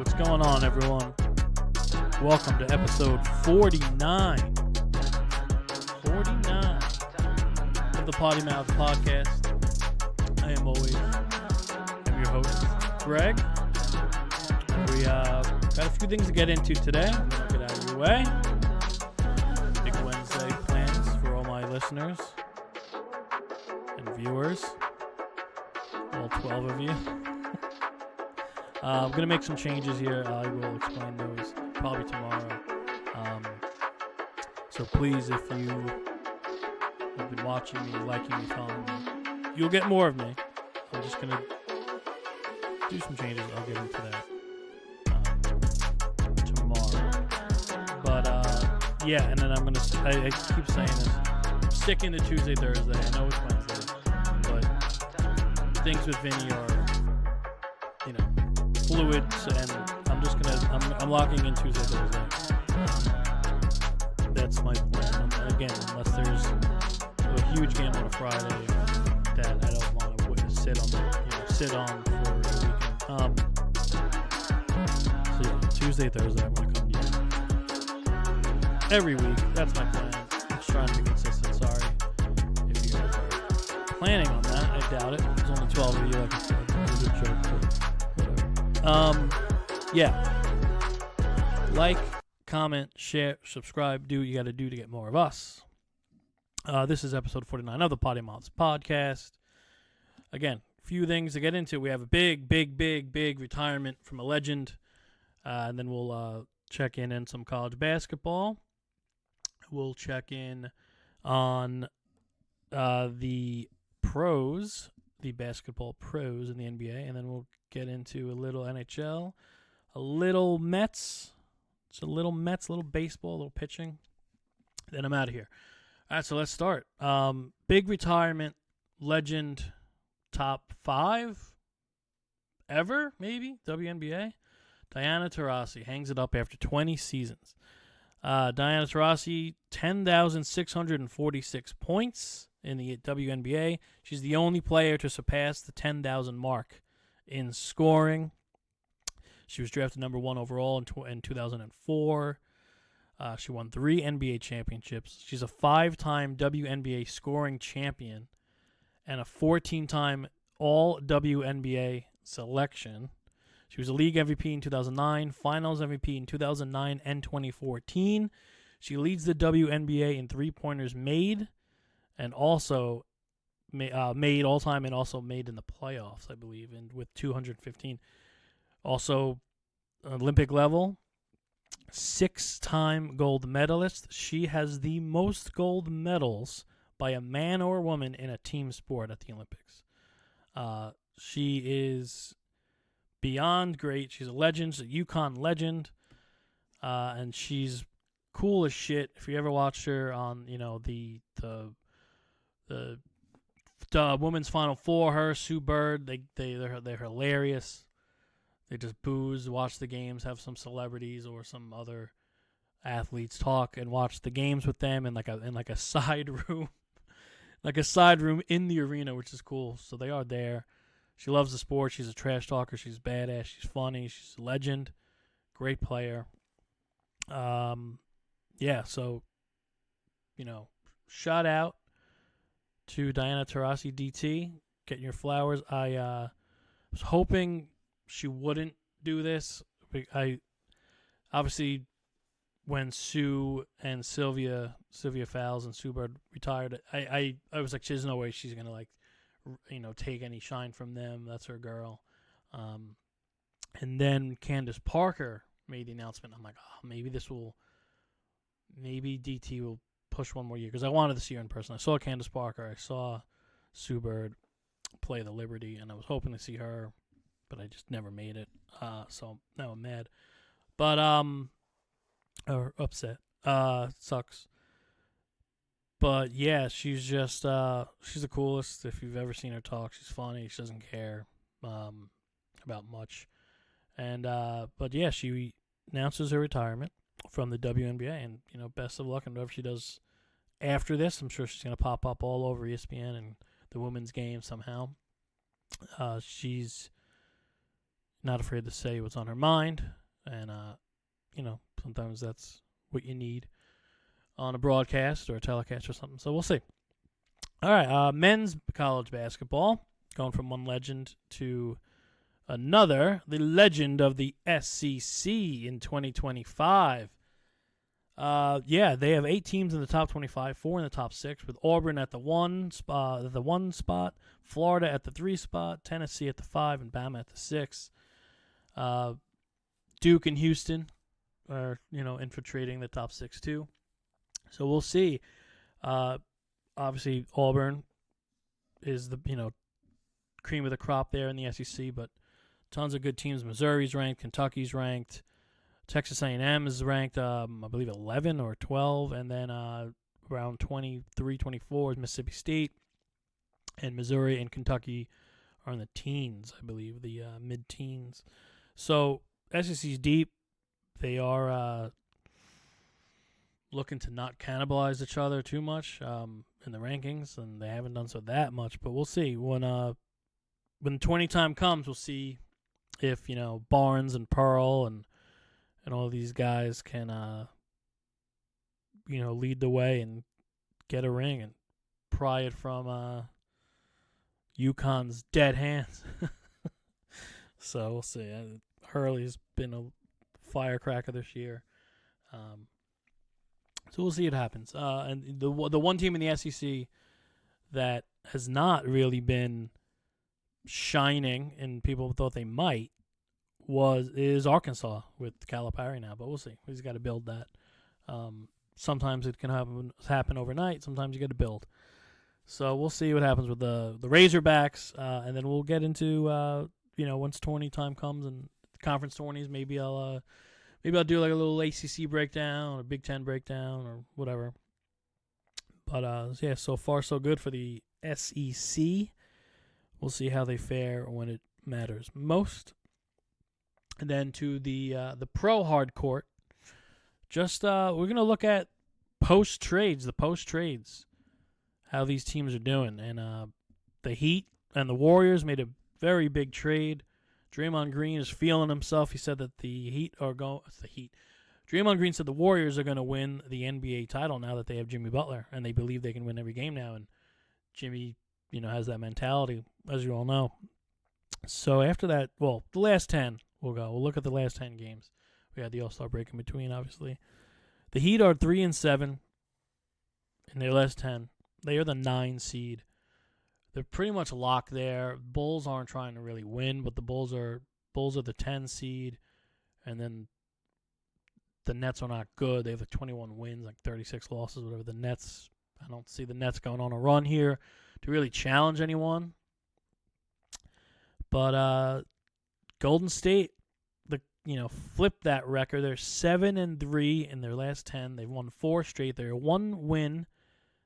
What's going on, everyone? Welcome to episode 49. 49 of the Potty Mouth Podcast. I am always your host, Greg. We got a few things to get into today. I'm going to get out of your way. Big Wednesday plans for all my listeners and viewers. All 12 of you. I'm going to make some changes here. I will explain those probably tomorrow. So please, if you have been watching me, liking me, following me, you'll get more of me. I'm just going to do some changes. I'll get into that tomorrow. But, yeah, and then I'm going to, I keep saying this, I'm sticking to Tuesday, Thursday. I know it's Wednesday, but things with Vinny are, fluid, and I'm locking in Tuesday, Thursday. That's my plan. Again, unless there's a huge game on a Friday that I don't want to sit on for a weekend. So yeah, Tuesday, Thursday, I'm gonna come to you every week. That's my plan. I'm just trying to be consistent. Sorry if you guys are planning on that. I doubt it. There's only 12 of you. Like I said, it's a good joke. Yeah. Like, comment, share, subscribe, do what you got to do to get more of us. This is episode 49 of the Potty Mouths Podcast. Again, a few things to get into. We have a big retirement from a legend. And then we'll check in some college basketball. We'll check in on the pros, the basketball pros in the NBA, and then we'll get into a little NHL, a little Mets, a little baseball, a little pitching. Then I'm out of here. All right, so let's start. Big retirement, legend, top 5 ever, maybe, WNBA. Diana Taurasi hangs it up after 20 seasons. Diana Taurasi, 10,646 points in the WNBA. She's the only player to surpass the 10,000 mark in scoring. She was drafted number 1 overall in 2004. She won 3 NBA championships. She's a 5-time WNBA scoring champion and a 14-time All-WNBA selection. She was a league MVP in 2009, finals MVP in 2009 and 2014. She leads the WNBA in three-pointers made and also made all-time and also made in the playoffs, I believe, and with 215. Also, Olympic level, 6-time gold medalist. She has the most gold medals by a man or woman in a team sport at the Olympics. She is beyond great. She's a legend. She's a UConn legend, and she's cool as shit. If you ever watched her on, the women's Final Four, her, Sue Bird, they're hilarious. They just booze, watch the games, have some celebrities or some other athletes talk, and watch the games with them in like a side room, like a side room in the arena, which is cool. So they are there. She loves the sport. She's a trash talker. She's badass. She's funny. She's a legend. Great player. Yeah. So, shout out to Diana Taurasi, DT, getting your flowers. I was hoping she wouldn't do this. Obviously, when Sue and Sylvia Fowles and Sue Bird retired, I was like, there's no way she's gonna take any shine from them. That's her girl. And then Candace Parker made the announcement. I'm like, maybe DT will push one more year, because I wanted to see her in person. I saw Candace Parker. I saw Sue Bird play the Liberty, and I was hoping to see her, but I just never made it. So now I'm mad. But, or upset. Sucks. But yeah, she's just, she's the coolest. If you've ever seen her talk, she's funny. She doesn't care about much. And, but yeah, she announces her retirement from the WNBA, and, best of luck in whatever she does after this. I'm sure she's going to pop up all over ESPN and the women's game somehow. She's not afraid to say what's on her mind, and sometimes that's what you need on a broadcast or a telecast or something. So we'll see. All right, men's college basketball, going from one legend to another, the legend of the SEC in 2025. They have 8 teams in the top 25, 4 in the top 6, with Auburn at the 1 spot, Florida at the 3 spot, Tennessee at the 5, and Bama at the 6. Duke and Houston are, infiltrating the top 6 too. So we'll see. Obviously, Auburn is the, cream of the crop there in the SEC, but tons of good teams. Missouri's ranked, Kentucky's ranked, Texas A&M is ranked, I believe 11 or 12, and then around 23, 24 is Mississippi State, and Missouri and Kentucky are in the teens, I believe, the mid-teens. So SEC's deep. They are looking to not cannibalize each other too much in the rankings, and they haven't done so that much. But we'll see when 20 time comes. We'll see if Barnes and Pearl and all these guys can lead the way and get a ring and pry it from UConn's dead hands. So we'll see. Hurley's been a firecracker this year. So we'll see what happens. And the one team in the SEC that has not really been shining, and people thought they might, is Arkansas with Calipari now. But we'll see. He's got to build that. Sometimes it can happen overnight. Sometimes you got to build. So we'll see what happens with the Razorbacks, and then we'll get into once tourney time comes and conference tourneys. Maybe I'll do like a little ACC breakdown or Big Ten breakdown or whatever. But so far so good for the SEC. We'll see how they fare when it matters most. And then to the pro hard court. Just we're gonna look at post trades, how these teams are doing, and the Heat and the Warriors made a very big trade. Draymond Green is feeling himself. He said that the Heat are going. It's the Heat. Draymond Green said the Warriors are going to win the NBA title now that they have Jimmy Butler, and they believe they can win every game now. And Jimmy, has that mentality, as you all know. So after that, the last 10, we'll go. We'll look at the last 10 games. We had the All-Star break in between, obviously. The Heat are 3-7 in their last 10. They are the 9 seed. They're pretty much locked there. Bulls aren't trying to really win, but the Bulls are the 10 seed, and then the Nets are not good. They have 21 wins, 36 losses, whatever. The Nets, I don't see the Nets going on a run here to really challenge anyone. But Golden State, flipped that record. They're 7-3 in their last 10. They've won 4 straight. They're 1 win.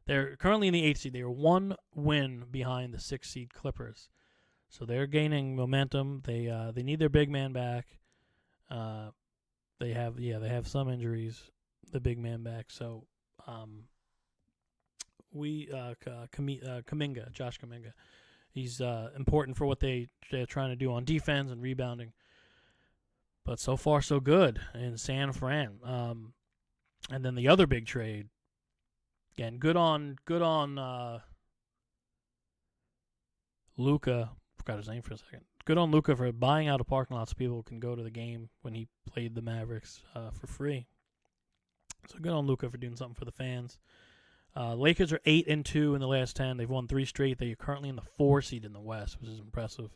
They're currently in the 8th seed. They are 1 win behind the 6th seed Clippers. So they're gaining momentum. They need their big man back. They have some injuries. The big man back. So Kuminga, Josh Kuminga, he's important for what they're trying to do on defense and rebounding. But so far so good in San Fran. And then the other big trade. Again, good on Luka. Forgot his name for a second. Good on Luka for buying out a parking lot so people can go to the game when he played the Mavericks for free. So good on Luka for doing something for the fans. Lakers are 8-2 in the last 10. They've won 3 straight. They are currently in the 4 seed in the West, which is impressive.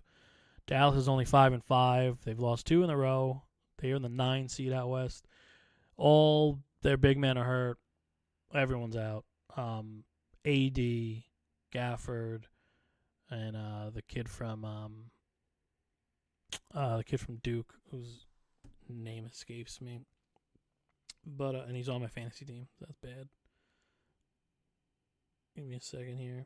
Dallas is only 5-5. They've lost 2 in a row. They are in the 9 seed out West. All their big men are hurt. Everyone's out. AD, Gafford, and the kid from Duke, whose name escapes me. But and he's on my fantasy team. That's bad. Give me a second here.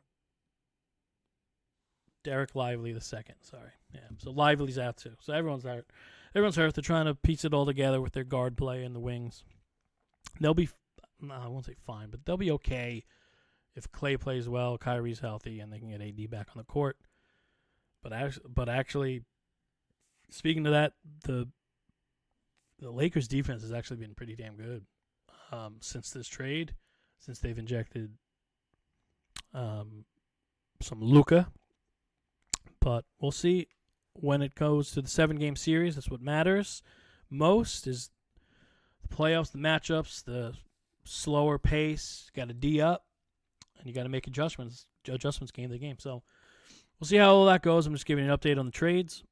Derek Lively the second. Sorry. Yeah. So Lively's out too. So everyone's hurt. Everyone's hurt. They're trying to piece it all together with their guard play and the wings. They'll be, I won't say fine, but they'll be okay if Clay plays well, Kyrie's healthy, and they can get AD back on the court. But actually, speaking to that, the Lakers defense has actually been pretty damn good since this trade, since they've injected some Luka. But we'll see when it goes to the 7-game series. That's what matters most is the playoffs, the matchups, the slower pace. You got to D up, and you got to make adjustments game to game. So we'll see how all that goes. I'm just giving an update on the trades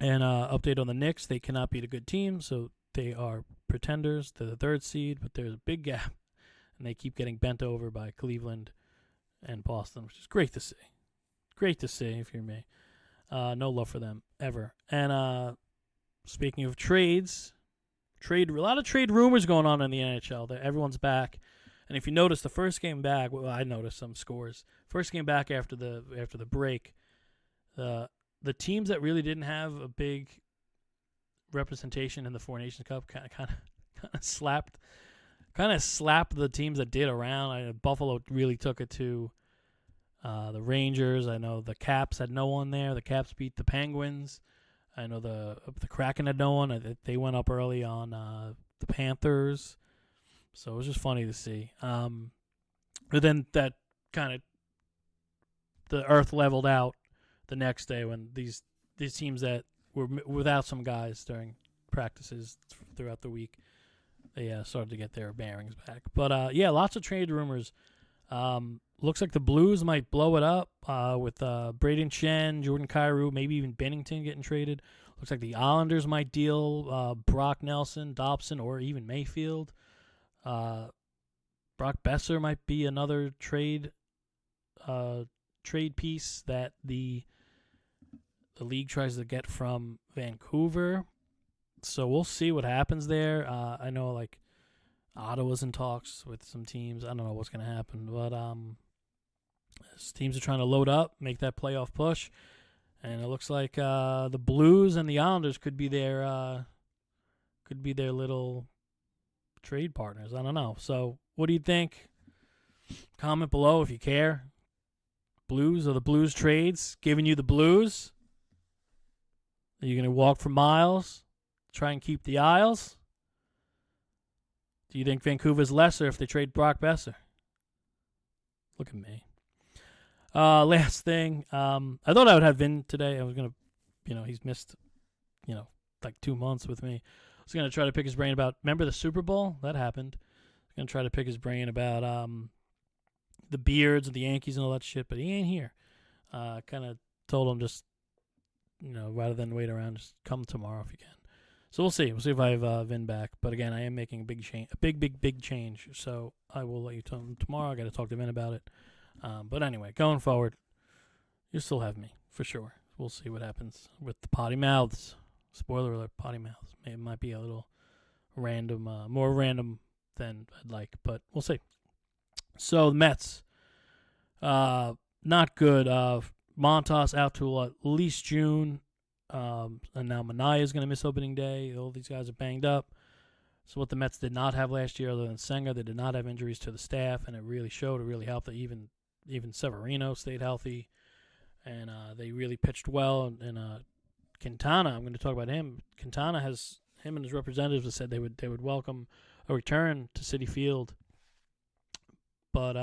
and update on the Knicks. They cannot beat a good team, so they are pretenders. They're the 3rd seed, but there's a big gap, and they keep getting bent over by Cleveland and Boston, which is great to see. Great to see, if you're me. No love for them, ever. And speaking of trades, a lot of trade rumors going on in the NHL. Everyone's back. And if you notice, the first game back, well, I noticed some scores. First game back after the break, the teams that really didn't have a big representation in the Four Nations Cup kind of slapped the teams that did around. Buffalo really took it to the Rangers. I know the Caps had no one there. The Caps beat the Penguins. I know the Kraken had no one. They went up early on the Panthers. So it was just funny to see. But then that kind of the earth leveled out the next day when these teams that were without some guys during practices throughout the week, they started to get their bearings back. But yeah, lots of trade rumors. Looks like the Blues might blow it up with Braden Shen, Jordan Kyrou, maybe even Bennington getting traded. Looks like the Islanders might deal Brock Nelson, Dobson, or even Mayfield. Brock Besser might be another trade piece that the league tries to get from Vancouver. So we'll see what happens there. I know like Ottawa's in talks with some teams. I don't know what's going to happen, but teams are trying to load up, make that playoff push, and it looks like the Blues and the Islanders could be their little trade partners. I don't know. So what do you think? Comment below if you care. Blues or the Blues trades giving you the blues? Are you going to walk for miles, try and keep the Isles? Do you think Vancouver's lesser if they trade Brock Besser? Look at me. Last thing, I thought I would have Vin today. I was going to, he's missed, like 2 months with me. I was going to try to pick his brain about, remember the Super Bowl? That happened. I was going to try to pick his brain about the Beards and the Yankees and all that shit, but he ain't here. Kind of told him just, rather than wait around, just come tomorrow if you can. So we'll see. We'll see if I have Vin back. But again, I am making a big change, big change. So I will let you tell him tomorrow. I got to talk to Vin about it. But anyway, going forward, you still have me for sure. We'll see what happens with the potty mouths. Spoiler alert: potty mouths. It might be a little random, more random than I'd like, but we'll see. So the Mets, not good. Montas out to at least June. And now Manaea is going to miss opening day. All these guys are banged up. So what the Mets did not have last year, other than Senga, they did not have injuries to the staff, and it really showed. It really helped that even Severino stayed healthy, and they really pitched well. And Quintana, I'm going to talk about him. Quintana him and his representatives have said they would welcome a return to Citi Field. But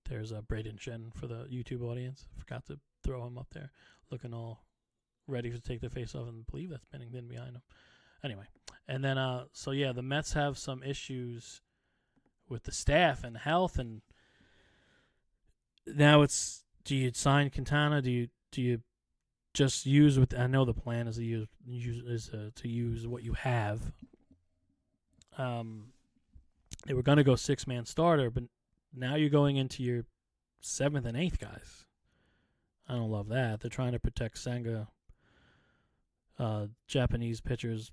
there's Braden Shen for the YouTube audience. Forgot to throw him up there, looking all ready to take the face off, and believe that's Bennington behind him. Anyway, and then so yeah, the Mets have some issues with the staff and health, and now it's, do you sign Quintana? Do you just use what, I know the plan is to use what you have. They were going to go 6-man starter, but now you're going into your 7th and 8th guys. I don't love that. They're trying to protect Senga. Japanese pitchers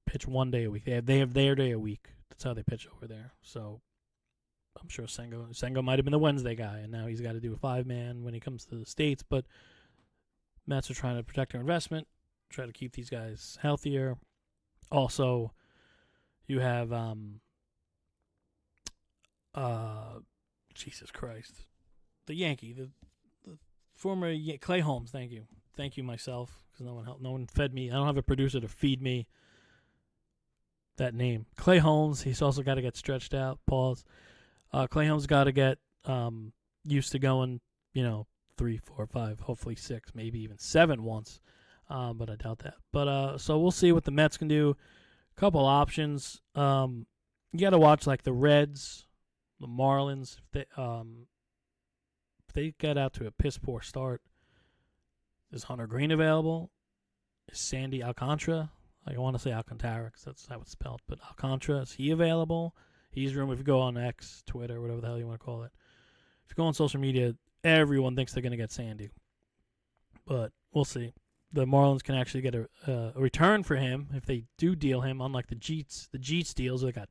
pitch 1 day a week. They have their day a week. That's how they pitch over there. So I'm sure Senga might have been the Wednesday guy, and now he's got to do a 5-man when he comes to the States. But Mets are trying to protect their investment, try to keep these guys healthier. Also, you have Jesus Christ, the Yankee, the former Clay Holmes. Thank you. thank you myself because no one fed me. I don't have a producer to feed me that name. Clay Holmes, he's also got to get stretched out. Pause. Clay Holmes got to get used to going, 3, 4, 5, hopefully 6, maybe even 7 once. But I doubt that. But so we'll see what the Mets can do. A couple options. You got to watch like the Reds, the Marlins. If they get out to a piss poor start, is Hunter Green available? Is Sandy Alcantara? I want to say Alcantara because that's how it's spelled. But Alcantara, is he available? He's rumored. If you go on X, Twitter, whatever the hell you want to call it. If you go on social media, everyone thinks they're going to get Sandy. But we'll see. The Marlins can actually get a return for him if they do deal him, unlike the Jeets. The Jeets deals, they got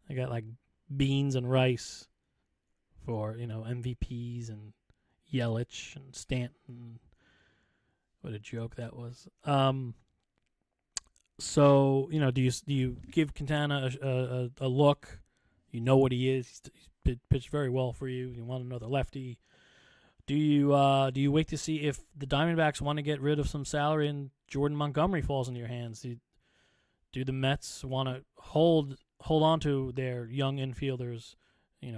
like beans and rice for, MVPs and Yelich and Stanton. What a joke that was. So, do you give Quintana a look? You know what he is. He's pitched very well for you. You want another lefty. Do you wait to see if the Diamondbacks want to get rid of some salary and Jordan Montgomery falls into your hands? Do the Mets want to hold on to their young infielders? They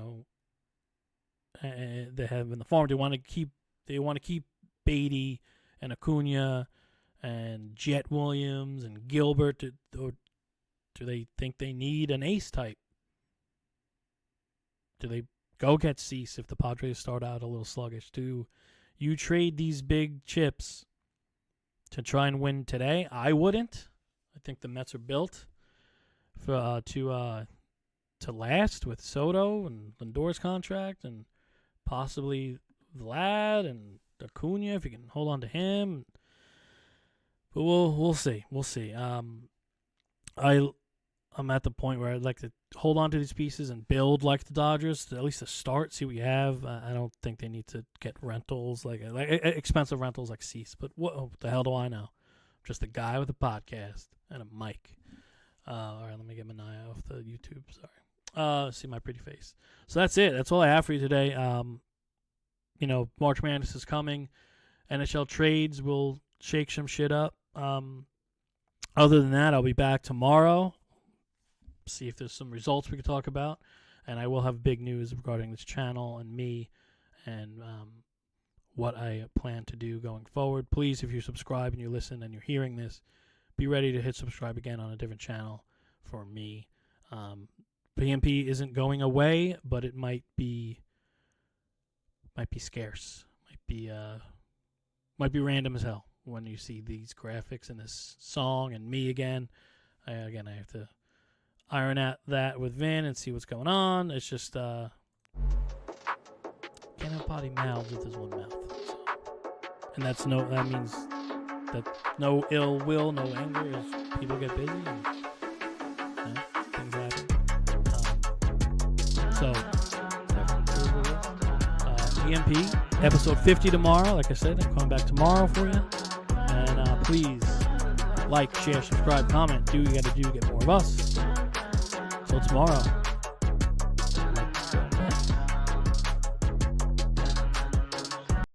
have in the farm. They want to keep Beatty and Acuna and Jet Williams and Gilbert. Or do they think they need an ace type? Do they go get Cease if the Padres start out a little sluggish? Do you trade these big chips to try and win today? I wouldn't. I think the Mets are built for to last with Soto and Lindor's contract and possibly Vlad and Acuna if you can hold on to him. But we'll see. We'll see. I'm at the point where I'd like to hold on to these pieces and build like the Dodgers, at least to start, see what you have. I don't think they need to get rentals, like expensive rentals like Cease. But what the hell do I know? I'm just a guy with a podcast and a mic. All right, let me get Mania off the YouTube. Sorry. See my pretty face. So that's it. That's all I have for you today. March Madness is coming. NHL trades will shake some shit up. Other than that, I'll be back tomorrow. See if there's some results we could talk about. And I will have big news regarding this channel and me and what I plan to do going forward. Please, if you subscribe and you listen and you're hearing this, be ready to hit subscribe again on a different channel for me. PMP isn't going away, but it might be scarce. Might be random as hell when you see these graphics and this song and me again. I have to iron out that with Vin and see what's going on. It's just can't have potty mouths with his one mouth. So. And that means that no ill will, no anger as people get busy and things happen. EMP episode 50 tomorrow. Like I said, I'm coming back tomorrow for you. And please like, share, subscribe, comment. Do what you got to do to get more of us. Till tomorrow.